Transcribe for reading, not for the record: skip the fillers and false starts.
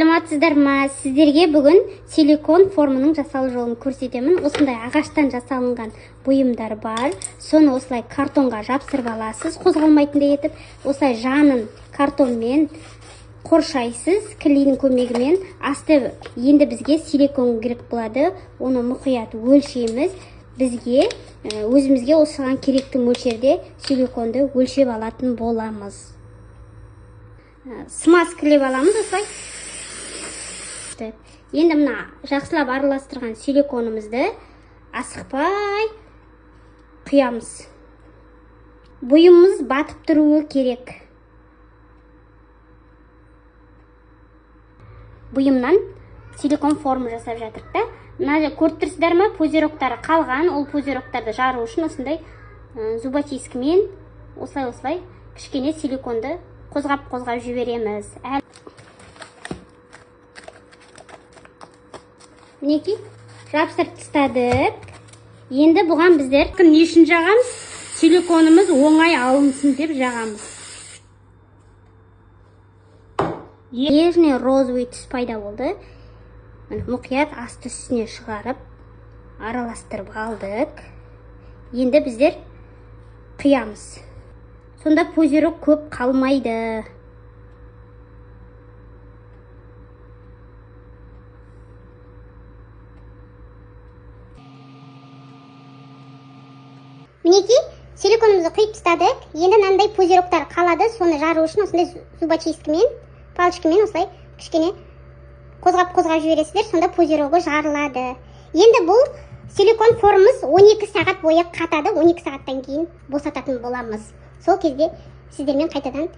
Саламатсыздар ма? Сіздерге бүгін силикон форманың жасалу жолын көрсетемін. Осындай ағаштан жасалынған бұйымдар бар. Соны осылай картонға жапсырып аласыз, қозғалмайтындай етіп. Осылай жанын картонмен қоршайсыз, клейдің көмегімен. Асты енді бізге силикон керек болады. Оны мұқият өлшейміз. Бізге өзімізге осыған керекті мөлшерде силиконды өлшеп алатын боламыз. Смазкілеп аламыз осылай. Енді мына жақсылап араластырған силиконымызды асықпай құямыз. Бұйымымыз батып тұруы керек. Бұйымнан силикон форма жасап жатырық та. Мына көріп тұрсыздар ма? Пузырьоктары қалған. Ол пузырьоктарды жару үшін осындай зубочисткамен осылай кішкене силиконды қозғап жібереміз. Мінекей, жапсырып тастадық. Енді бұған біздер не үшін жағамыз? Силиконымыз оңай алынсын деп жағамыз. Нежный розовый түс пайда болды. Мұқият асты үстіне шығарып, араластырып алдық. Енді біздер құямыз. Сонда пузырьок көп қалмайды. Мінекей, силиконымызды құйып тастадық. Енді мынандай пузырьоктар қалады. Соны жару үшін осындай зубочисткамен, палочкамен осылай кішкене қозғап жібересіздер. Сонда пузырьогы жарылады. Енді бұл силикон формамыз 12 сағат бойы қатады. 12 сағаттан кейін босататын боламыз. Сол кезде сіздермен қайтадан